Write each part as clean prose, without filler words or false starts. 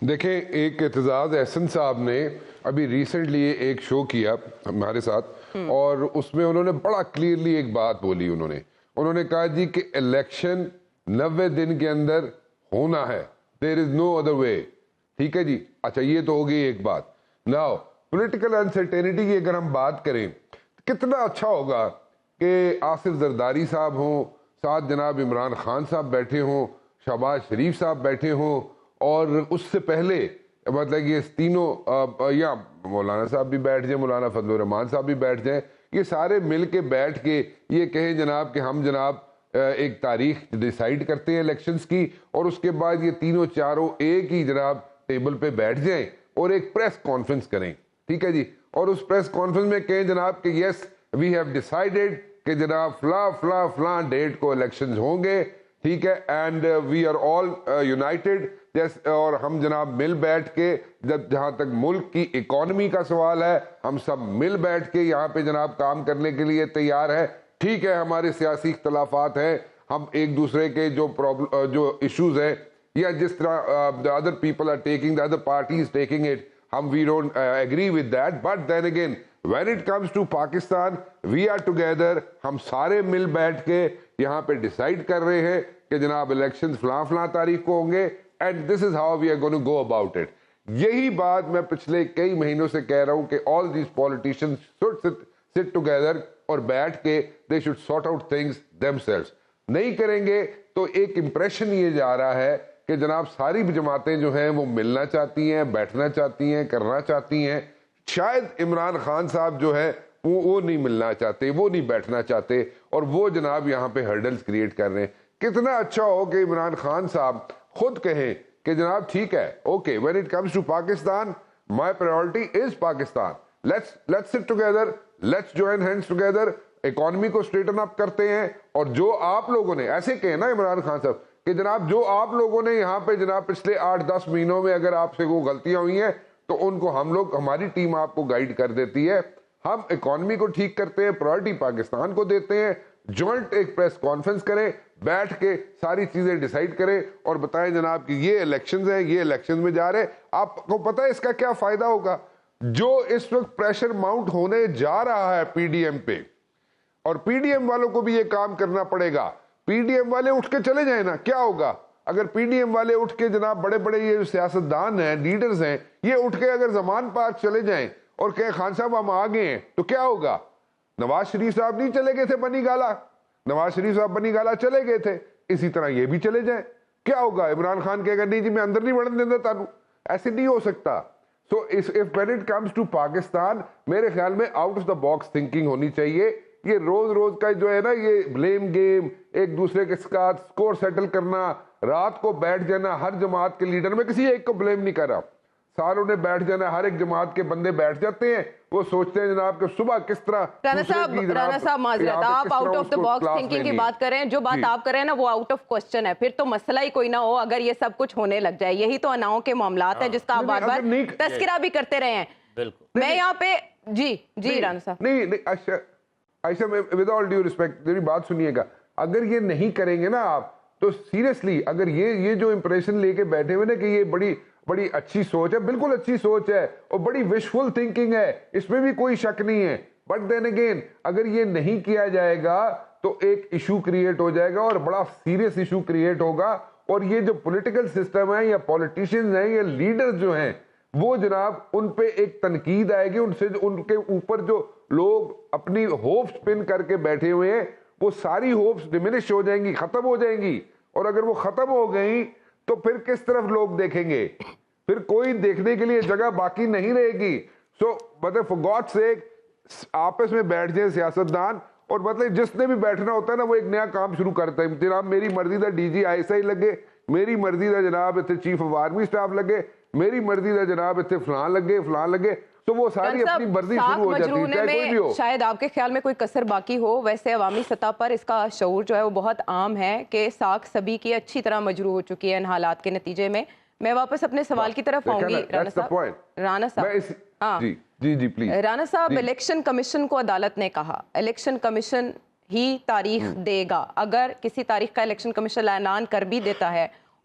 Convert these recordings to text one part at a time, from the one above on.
دیکھیں، ایک اعتزاز احسن صاحب نے ابھی ریسنٹلی ایک شو کیا ہمارے ساتھ، اور اس میں انہوں نے بڑا کلیئرلی ایک بات بولی. انہوں نے کہا جی کہ الیکشن 90 دن کے اندر ہونا ہے. دیر از نو ادر وے. ٹھیک ہے جی. اچھا، یہ تو ہوگی ایک بات. ناؤ پولیٹیکل انسرٹینٹی کی اگر ہم بات کریں، کتنا اچھا ہوگا کہ آصف زرداری صاحب ہوں، ساتھ جناب عمران خان صاحب بیٹھے ہوں، شہباز شریف صاحب بیٹھے ہوں، اور اس سے پہلے مطلب یہ تینوں یا مولانا صاحب بھی بیٹھ جائیں، مولانا فضل الرحمان صاحب بھی بیٹھ جائیں، یہ سارے مل کے بیٹھ کے یہ کہیں جناب کہ ہم جناب ایک تاریخ ڈیسائیڈ کرتے ہیں الیکشنز کی، اور اس کے بعد یہ تینوں چاروں ایک ہی جناب ٹیبل پہ بیٹھ جائیں اور ایک پریس کانفرنس کریں. ٹھیک ہے جی. اور اس پریس کانفرنس میں کہیں جناب کہ یس وی ہیو ڈیسائیڈڈ کہ جناب فلاں ڈیٹ کو الیکشنز ہوں گے. ٹھیک ہے. And we are all united. اور ہم جناب مل بیٹھ کے، جہاں تک ملک کی اکانومی کا سوال ہے، ہم سب مل بیٹھ کے یہاں پہ جناب کام کرنے کے لیے تیار ہے. ٹھیک ہے، ہمارے سیاسی اختلافات ہیں، ہم ایک دوسرے کے جو ایشوز ہیں، یا جس طرح the other people are taking, the other party is taking it, we don't agree with that. But then again, when it comes to Pakistan, we are together. ہم سارے مل بیٹھ کے یہاں پہ ڈیسائیڈ کر رہے ہیں کہ جناب الیکشن فلاں تاریخ کو ہوں گے. And this is how we are going to go about it. یہی بات میں پچھلے کئی مہینوں سے کہہ رہا ہوں کہ all these politicians should sit together اور بیٹھ کے they should sort out things themselves. نہیں کریں گے تو ایک امپریشن یہ جا رہا ہے کہ جناب ساری جماعتیں جو ہیں وہ ملنا چاہتی ہیں، بیٹھنا چاہتی ہیں، کرنا چاہتی ہیں. شاید عمران خان صاحب جو ہے وہ نہیں ملنا چاہتے، وہ نہیں بیٹھنا چاہتے، اور وہ جناب یہاں پہ ہرڈلز کریٹ کر رہے ہیں. کتنا اچھا ہو کہ عمران خان صاحب خود کہیں کہ جناب ٹھیک ہے، okay, when it comes to Pakistan, my priority is Pakistan. Let's sit together, let's join hands together. Economy کو اسٹریٹن اپ کرتے ہیں. اور جو آپ لوگوں نے ایسے کہے نا عمران خان صاحب کہ جناب جو آپ لوگوں نے یہاں پہ جناب پچھلے 8-10 مہینوں میں اگر آپ سے وہ غلطیاں ہوئی ہیں تو ان کو ہماری ٹیم آپ کو گائیڈ کر دیتی ہے. ہم اکانومی کو ٹھیک کرتے ہیں، پرائرٹی پاکستان کو دیتے ہیں. جوائنٹ ایک پریس کانفرنس کریں، بیٹھ کے ساری چیزیں ڈیسائیڈ کریں اور بتائیں جناب کہ یہ الیکشنز ہیں، یہ الیکشنز میں جا رہے. آپ کو پتہ ہے اس کا کیا فائدہ ہوگا؟ جو اس وقت پریشر ماؤنٹ ہونے جا رہا ہے پی ڈی ایم پہ، اور پی ڈی ایم والوں کو بھی یہ کام کرنا پڑے گا. پی ڈی ایم والے اٹھ کے چلے جائیں نا، کیا ہوگا اگر پی ڈی ایم والے اٹھ کے جناب بڑے بڑے یہ سیاستدان ہیں، لیڈرز ہیں، یہ اٹھ کے اگر زمان پارک چلے جائیں اور کہیں خان صاحب ہم آگے ہیں، تو کیا ہوگا؟ نواز شریف صاحب نہیں چلے گئے تھے بنی گالا، نواز شریف صاحب بنی گالا چلے گئے تھے، اسی طرح یہ بھی چلے جائیں. کیا ہوگا؟ عمران خان کہے گا نہیں جی میں اندر نہیں بڑھنے دیتا تانوں. ایسے نہیں ہو سکتا. So if when it comes to Pakistan, میرے خیال میں out of the box thinking ہونی چاہیے. یہ روز کا جو ہے نا یہ بلیم گیم، ایک دوسرے کے ساتھ سکور سیٹل کرنا، رات کو بیٹھ جانا ہر جماعت کے لیڈر، میں کسی ایک کو بلیم نہیں کر رہا، ساروں نے بیٹھ جانا، ہر ایک جماعت کے بندے بیٹھ جاتے ہیں، وہ سوچتے ہیں جناب کہ صبح کس طرح. رانا صاحب معذرت، آپ out of the box thinking کی بات کر رہے ہیں، جو بات آپ کر رہے ہیں نا وہ آؤٹ آف کوسچن ہے. پھر تو مسئلہ ہی کوئی نہ ہو اگر یہ سب کچھ ہونے لگ جائے. یہی تو اناؤں کے معاملات ہیں جس کا آپ بار بار تذکرہ بھی کرتے رہے ہیں. میں یہاں پہ جی رانا صاحب نہیں ایسا میں ود آل ڈیو ریسپیکٹ میری بات سنیے گا، اگر یہ نہیں کریں گے نا آپ تو سیریسلی اگر یہ جو امپریشن لے کے بیٹھے ہوئے نا کہ یہ بڑی اچھی سوچ ہے، بالکل اچھی سوچ ہے اور بڑی وشفل تھنکنگ ہے، اس میں بھی کوئی شک نہیں ہے. بٹ دین اگین اگر یہ نہیں کیا جائے گا تو ایک ایشو کریٹ ہو جائے گا اور بڑا سیریس ایشو کریٹ ہوگا. اور یہ جو پولیٹیکل سسٹم ہے یا پولیٹیشینز ہیں یا لیڈر جو ہیں وہ جناب ان پہ ایک تنقید آئے گی، ان کے اوپر جو لوگ اپنی ہوپس پن کر کے بیٹھے ہوئے ہیں وہ ساری ہوپس ڈیمینش ہو جائیں گی، ختم ہو جائیں گی. اور اگر وہ ختم ہو گئیں تو پھر کس طرف لوگ دیکھیں گے؟ پھر کوئی دیکھنے کے لیے جگہ باقی نہیں رہے گی. سو مطلب فار گاڈ سیک آپس میں بیٹھ جائیں سیاستدان، اور مطلب جس نے بھی بیٹھنا ہوتا ہے نا وہ ایک نیا کام شروع کرتا ہے. جناب میری مرضی دا ڈی جی آئی لگے، میری مرضی دا جناب اتنے چیف آف آرمی سٹاف لگے، میری مرضی دا جناب اتنے فلاں لگے. تو وہ ساری اپنی مرضی شروع ہو جاتی ہے، چاہے کوئی بھی ہو. شاید آپ کے خیال میں کوئی کسر باقی ہو، ویسے عوامی سطح پر اس کا شعور جو ہے وہ بہت عام ہے کہ ساکھ سبھی کی اچھی طرح مجروح ہو چکی ہے ان حالات کے نتیجے میں. میں واپس اپنے سوال کی طرف آؤں گی. رانا صاحب الیکشن کمیشن کو عدالت نے کہا الیکشن کمیشن ہی تاریخ دے گا. اگر کسی تاریخ کا الیکشن کمیشن اعلان کر بھی دیتا ہے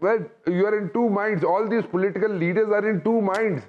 well, you are in two minds, all these political leaders are in two minds।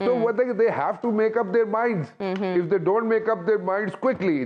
So what they have to make up their minds। If they don't make up their minds quickly,